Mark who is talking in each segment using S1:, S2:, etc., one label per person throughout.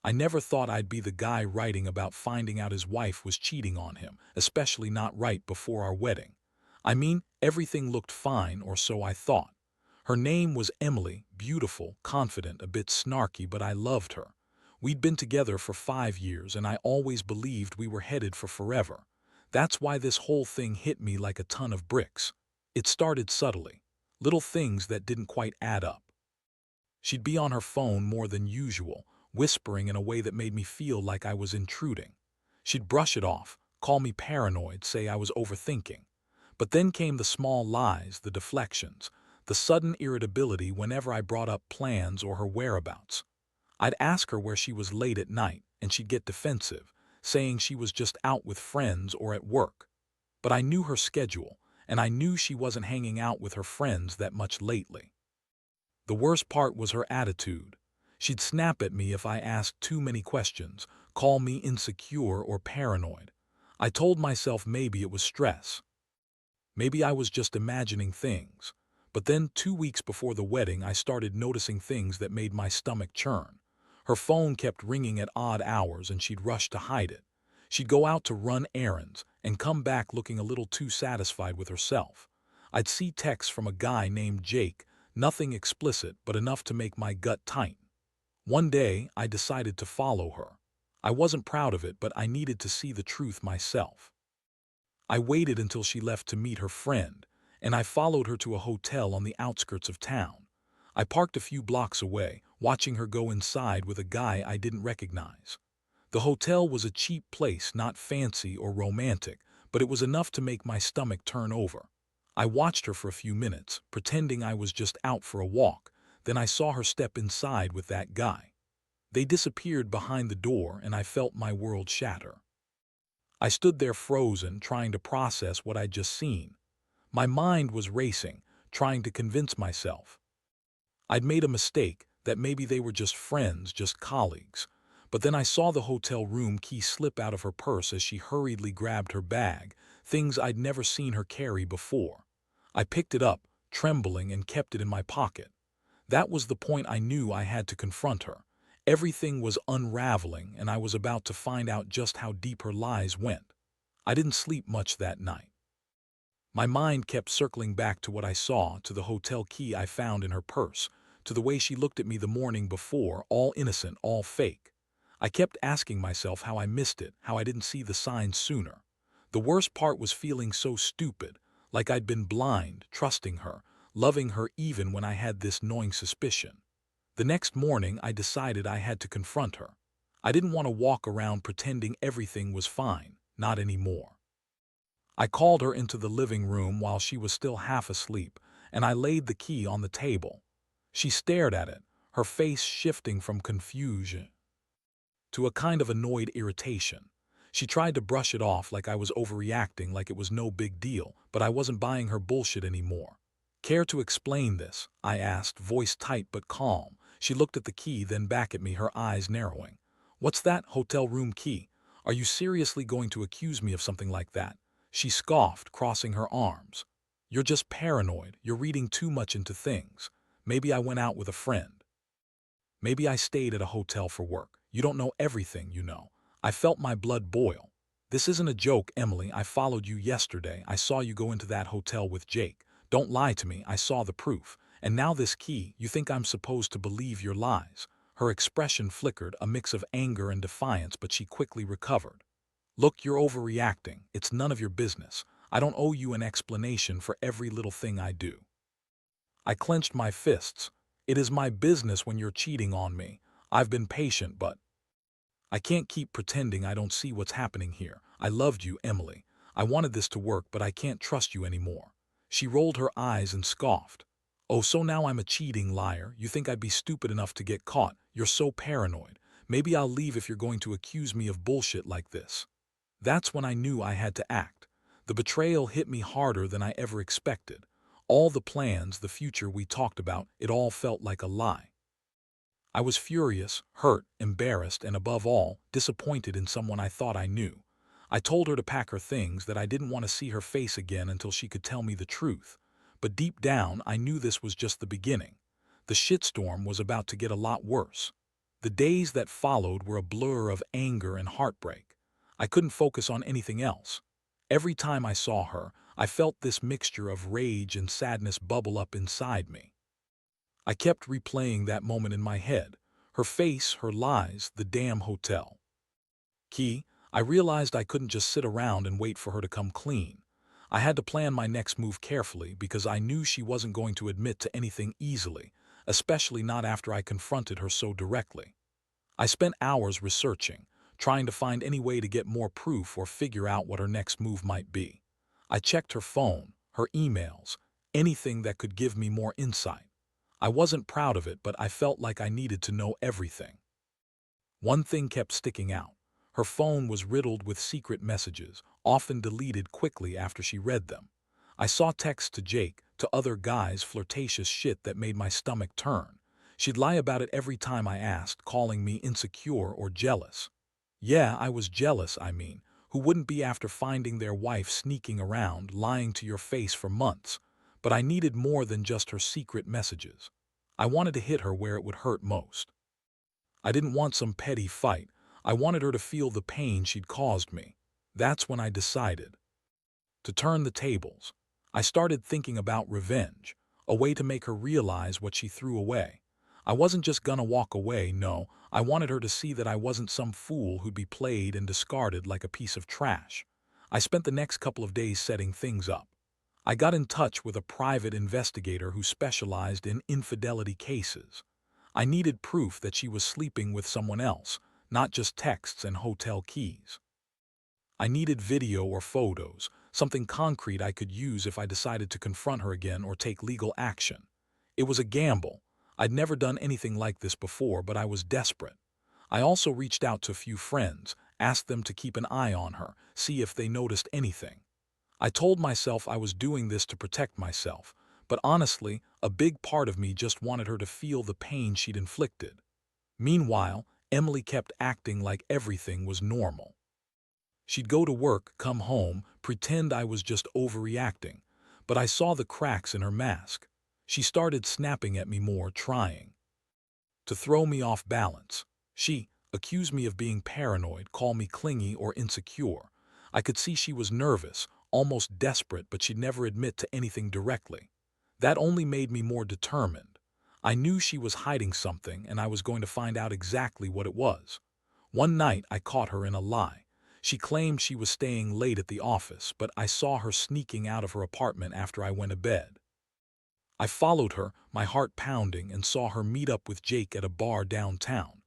S1: I never thought I'd be the guy writing about finding out his wife was cheating on him, especially not right before our wedding. I mean, everything looked fine, or so I thought. Her name was Emily, beautiful, confident, a bit snarky, but I loved her. We'd been together for 5 years, and I always believed we were headed for forever. That's why this whole thing hit me like a ton of bricks. It started subtly. Little things that didn't quite add up. She'd be on her phone more than usual, whispering in a way that made me feel like I was intruding. She'd brush it off, call me paranoid, say I was overthinking. But then came the small lies, the deflections, the sudden irritability whenever I brought up plans or her whereabouts. I'd ask her where she was late at night, and she'd get defensive, saying she was just out with friends or at work. But I knew her schedule, and I knew she wasn't hanging out with her friends that much lately. The worst part was her attitude. She'd snap at me if I asked too many questions, call me insecure or paranoid. I told myself maybe it was stress. Maybe I was just imagining things. But then 2 weeks before the wedding, I started noticing things that made my stomach churn. Her phone kept ringing at odd hours, and she'd rush to hide it. She'd go out to run errands and come back looking a little too satisfied with herself. I'd see texts from a guy named Jake, nothing explicit but enough to make my gut tighten. One day, I decided to follow her. I wasn't proud of it, but I needed to see the truth myself. I waited until she left to meet her friend, and I followed her to a hotel on the outskirts of town. I parked a few blocks away, watching her go inside with a guy I didn't recognize. The hotel was a cheap place, not fancy or romantic, but it was enough to make my stomach turn over. I watched her for a few minutes, pretending I was just out for a walk. Then I saw her step inside with that guy. They disappeared behind the door, and I felt my world shatter. I stood there frozen, trying to process what I'd just seen. My mind was racing, trying to convince myself I'd made a mistake, that maybe they were just friends, just colleagues. But then I saw the hotel room key slip out of her purse as she hurriedly grabbed her bag, things I'd never seen her carry before. I picked it up, trembling, and kept it in my pocket. That was the point I knew I had to confront her. Everything was unraveling, and I was about to find out just how deep her lies went. I didn't sleep much that night. My mind kept circling back to what I saw, to the hotel key I found in her purse, to the way she looked at me the morning before, all innocent, all fake. I kept asking myself how I missed it, how I didn't see the signs sooner. The worst part was feeling so stupid, like I'd been blind, trusting her, loving her even when I had this gnawing suspicion. The next morning, I decided I had to confront her. I didn't want to walk around pretending everything was fine, not anymore. I called her into the living room while she was still half asleep, and I laid the key on the table. She stared at it, her face shifting from confusion to a kind of annoyed irritation. She tried to brush it off like I was overreacting, like it was no big deal, but I wasn't buying her bullshit anymore. "Care to explain this?" I asked, voice tight but calm. She looked at the key, then back at me, her eyes narrowing. "What's that? Hotel room key? Are you seriously going to accuse me of something like that?" She scoffed, crossing her arms. "You're just paranoid. You're reading too much into things. Maybe I went out with a friend. Maybe I stayed at a hotel for work. You don't know everything, you know." I felt my blood boil. "This isn't a joke, Emily. I followed you yesterday. I saw you go into that hotel with Jake. Don't lie to me. I saw the proof. And now this key. You think I'm supposed to believe your lies?" Her expression flickered, a mix of anger and defiance, but she quickly recovered. "Look, you're overreacting. It's none of your business. I don't owe you an explanation for every little thing I do." I clenched my fists. "It is my business when you're cheating on me. I've been patient, but I can't keep pretending I don't see what's happening here. I loved you, Emily. I wanted this to work, but I can't trust you anymore." She rolled her eyes and scoffed. "Oh, so now I'm a cheating liar? You think I'd be stupid enough to get caught? You're so paranoid. Maybe I'll leave if you're going to accuse me of bullshit like this." That's when I knew I had to act. The betrayal hit me harder than I ever expected. All the plans, the future we talked about, it all felt like a lie. I was furious, hurt, embarrassed, and above all, disappointed in someone I thought I knew. I told her to pack her things, that I didn't want to see her face again until she could tell me the truth. But deep down, I knew this was just the beginning. The shitstorm was about to get a lot worse. The days that followed were a blur of anger and heartbreak. I couldn't focus on anything else. Every time I saw her, I felt this mixture of rage and sadness bubble up inside me. I kept replaying that moment in my head. Her face, her lies, the damn hotel. I realized I couldn't just sit around and wait for her to come clean. I had to plan my next move carefully because I knew she wasn't going to admit to anything easily, especially not after I confronted her so directly. I spent hours researching, trying to find any way to get more proof or figure out what her next move might be. I checked her phone, her emails, anything that could give me more insight. I wasn't proud of it, but I felt like I needed to know everything. One thing kept sticking out. Her phone was riddled with secret messages, often deleted quickly after she read them. I saw texts to Jake, to other guys, flirtatious shit that made my stomach turn. She'd lie about it every time I asked, calling me insecure or jealous. Yeah, I was jealous, I mean. Who wouldn't be after finding their wife sneaking around, lying to your face for months? But I needed more than just her secret messages. I wanted to hit her where it would hurt most. I didn't want some petty fight. I wanted her to feel the pain she'd caused me. That's when I decided to turn the tables. I started thinking about revenge, a way to make her realize what she threw away. I wasn't just gonna walk away, no. I wanted her to see that I wasn't some fool who'd be played and discarded like a piece of trash. I spent the next couple of days setting things up. I got in touch with a private investigator who specialized in infidelity cases. I needed proof that she was sleeping with someone else, not just texts and hotel keys. I needed video or photos, something concrete I could use if I decided to confront her again or take legal action. It was a gamble. I'd never done anything like this before, but I was desperate. I also reached out to a few friends, asked them to keep an eye on her, see if they noticed anything. I told myself I was doing this to protect myself, but honestly, a big part of me just wanted her to feel the pain she'd inflicted. Meanwhile, Emily kept acting like everything was normal. She'd go to work, come home, pretend I was just overreacting, but I saw the cracks in her mask. She started snapping at me more, trying to throw me off balance. She accused me of being paranoid, called me clingy or insecure. I could see she was nervous, almost desperate, but she'd never admit to anything directly. That only made me more determined. I knew she was hiding something, and I was going to find out exactly what it was. One night, I caught her in a lie. She claimed she was staying late at the office, but I saw her sneaking out of her apartment after I went to bed. I followed her, my heart pounding, and saw her meet up with Jake at a bar downtown.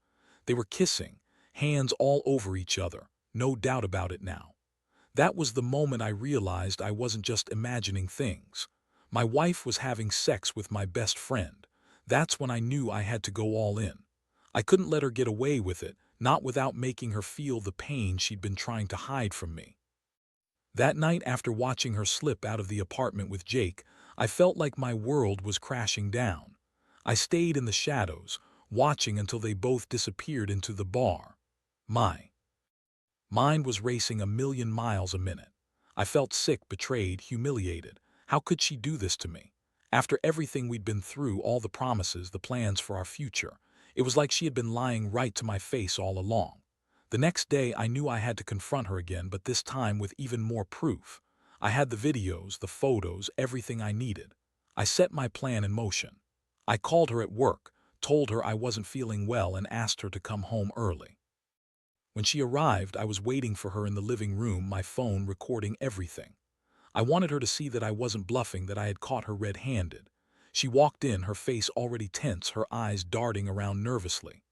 S1: They were kissing, hands all over each other, no doubt about it now. That was the moment I realized I wasn't just imagining things. My wife was having sex with my best friend. That's when I knew I had to go all in. I couldn't let her get away with it, not without making her feel the pain she'd been trying to hide from me. That night, after watching her slip out of the apartment with Jake, I felt like my world was crashing down. I stayed in the shadows, watching until they both disappeared into the bar. My mind was racing a million miles a minute. I felt sick, betrayed, humiliated. How could she do this to me? After everything we'd been through, all the promises, the plans for our future, it was like she had been lying right to my face all along. The next day, I knew I had to confront her again, but this time with even more proof. I had the videos, the photos, everything I needed. I set my plan in motion. I called her at work, told her I wasn't feeling well, and asked her to come home early. When she arrived, I was waiting for her in the living room, my phone recording everything. I wanted her to see that I wasn't bluffing, that I had caught her red-handed. She walked in, her face already tense, her eyes darting around nervously.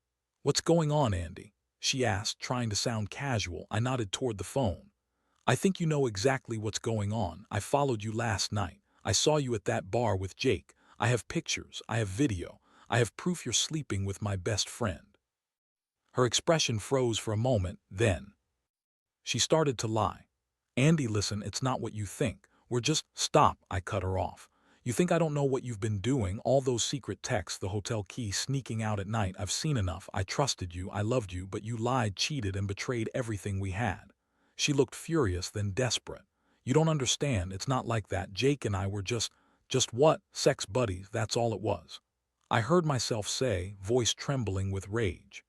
S1: "What's going on, Andy?" she asked, trying to sound casual. I nodded toward the phone. "I think you know exactly what's going on. I followed you last night. I saw you at that bar with Jake. I have pictures, I have video, I have proof you're sleeping with my best friend." Her expression froze for a moment, then she started to lie. "Andy, listen, it's not what you think. We're just—" "Stop," I cut her off. "You think I don't know what you've been doing? All those secret texts, the hotel key, sneaking out at night. I've seen enough. I trusted you, I loved you, but you lied, cheated, and betrayed everything we had." She looked furious, then desperate. "You don't understand. It's not like that. Jake and I were just what? Sex buddies, that's all it was." I heard myself say, voice trembling with rage.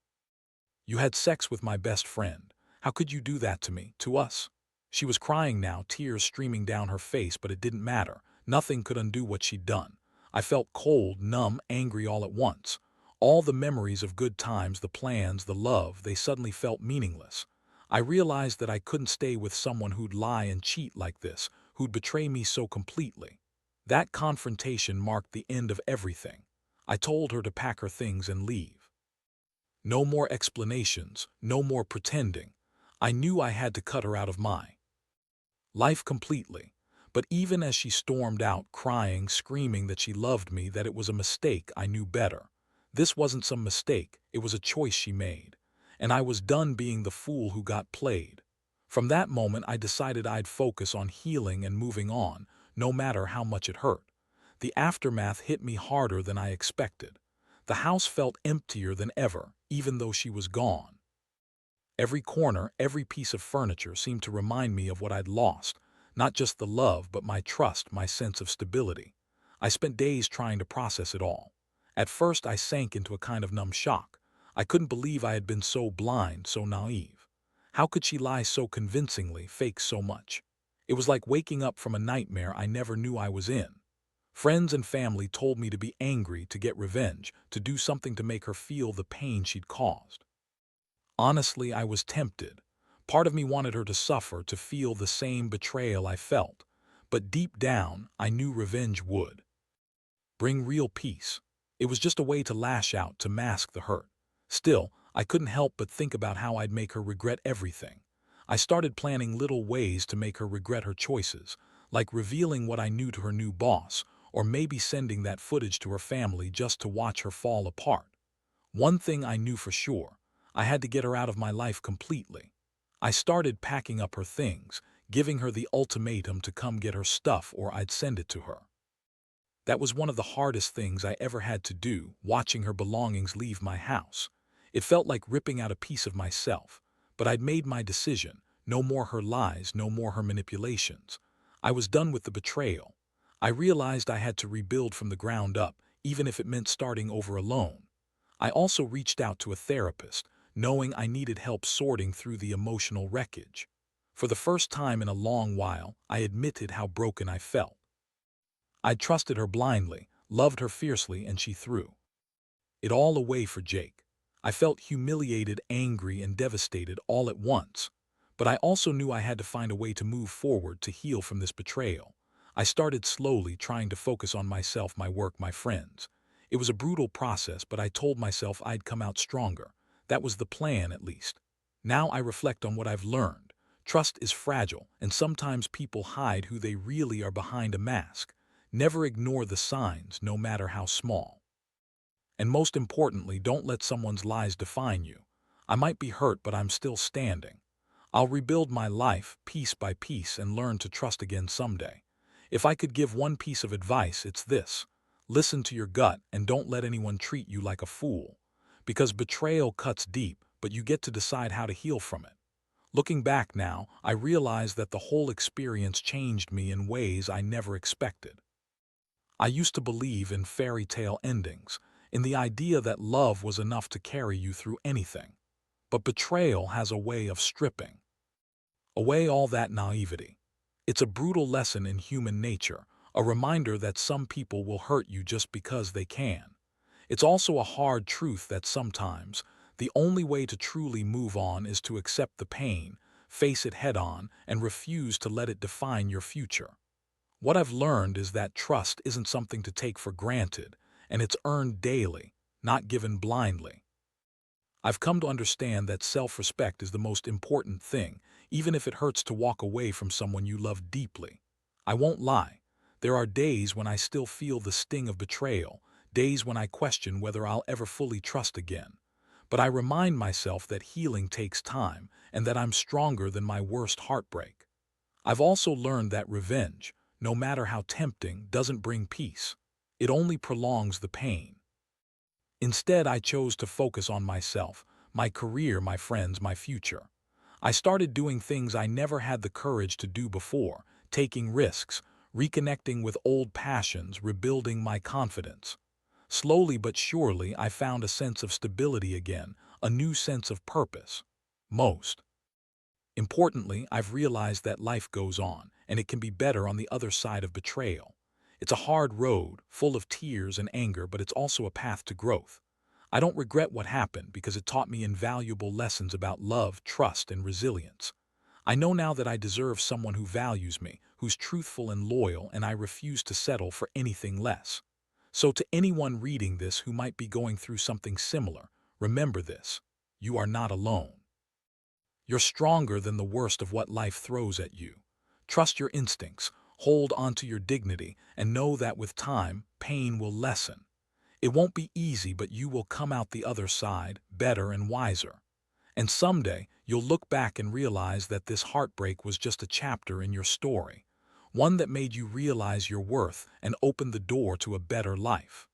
S1: You had sex with my best friend. How could you do that to me, to us? She was crying now, tears streaming down her face, but it didn't matter. Nothing could undo what she'd done. I felt cold, numb, angry all at once. All the memories of good times, the plans, the love, they suddenly felt meaningless. I realized that I couldn't stay with someone who'd lie and cheat like this, who'd betray me so completely. That confrontation marked the end of everything. I told her to pack her things and leave. No more explanations, no more pretending. I knew I had to cut her out of my life completely. But even as she stormed out, crying, screaming that she loved me, that it was a mistake, I knew better. This wasn't some mistake, it was a choice she made. And I was done being the fool who got played. From that moment, I decided I'd focus on healing and moving on, no matter how much it hurt. The aftermath hit me harder than I expected. The house felt emptier than ever, even though she was gone. Every corner, every piece of furniture seemed to remind me of what I'd lost, not just the love, but my trust, my sense of stability. I spent days trying to process it all. At first, I sank into a kind of numb shock. I couldn't believe I had been so blind, so naive. How could she lie so convincingly, fake so much? It was like waking up from a nightmare I never knew I was in. Friends and family told me to be angry, to get revenge, to do something to make her feel the pain she'd caused. Honestly, I was tempted. Part of me wanted her to suffer, to feel the same betrayal I felt. But deep down, I knew revenge would bring real peace. It was just a way to lash out, to mask the hurt. Still, I couldn't help but think about how I'd make her regret everything. I started planning little ways to make her regret her choices, like revealing what I knew to her new boss, or maybe sending that footage to her family just to watch her fall apart. One thing I knew for sure, I had to get her out of my life completely. I started packing up her things, giving her the ultimatum to come get her stuff or I'd send it to her. That was one of the hardest things I ever had to do, watching her belongings leave my house. It felt like ripping out a piece of myself, but I'd made my decision. No more her lies, no more her manipulations. I was done with the betrayal. I realized I had to rebuild from the ground up, even if it meant starting over alone. I also reached out to a therapist, knowing I needed help sorting through the emotional wreckage. For the first time in a long while, I admitted how broken I felt. I'd trusted her blindly, loved her fiercely, and she threw it all away for Jake. I felt humiliated, angry, and devastated all at once. But I also knew I had to find a way to move forward, to heal from this betrayal. I started slowly, trying to focus on myself, my work, my friends. It was a brutal process, but I told myself I'd come out stronger. That was the plan, at least. Now I reflect on what I've learned. Trust is fragile, and sometimes people hide who they really are behind a mask. Never ignore the signs, no matter how small. And most importantly, don't let someone's lies define you. I might be hurt, but I'm still standing. I'll rebuild my life, piece by piece, and learn to trust again someday. If I could give one piece of advice, it's this. Listen to your gut and don't let anyone treat you like a fool. Because betrayal cuts deep, but you get to decide how to heal from it. Looking back now, I realize that the whole experience changed me in ways I never expected. I used to believe in fairy tale endings, in the idea that love was enough to carry you through anything. But betrayal has a way of stripping away all that naivety. It's a brutal lesson in human nature, a reminder that some people will hurt you just because they can. It's also a hard truth that sometimes the only way to truly move on is to accept the pain, face it head on, and refuse to let it define your future. What I've learned is that trust isn't something to take for granted, and it's earned daily, not given blindly. I've come to understand that self-respect is the most important thing, even if it hurts to walk away from someone you love deeply. I won't lie. There are days when I still feel the sting of betrayal, days when I question whether I'll ever fully trust again. But I remind myself that healing takes time and that I'm stronger than my worst heartbreak. I've also learned that revenge, no matter how tempting, doesn't bring peace. It only prolongs the pain. Instead, I chose to focus on myself, my career, my friends, my future. I started doing things I never had the courage to do before, taking risks, reconnecting with old passions, rebuilding my confidence. Slowly but surely, I found a sense of stability again, a new sense of purpose. Most importantly, I've realized that life goes on, and it can be better on the other side of betrayal. It's a hard road, full of tears and anger, but it's also a path to growth. I don't regret what happened because it taught me invaluable lessons about love, trust, and resilience. I know now that I deserve someone who values me, who's truthful and loyal, and I refuse to settle for anything less. So to anyone reading this who might be going through something similar, remember this: you are not alone. You're stronger than the worst of what life throws at you. Trust your instincts, hold onto your dignity, and know that with time, pain will lessen. It won't be easy, but you will come out the other side, better and wiser. And someday, you'll look back and realize that this heartbreak was just a chapter in your story, one that made you realize your worth and opened the door to a better life.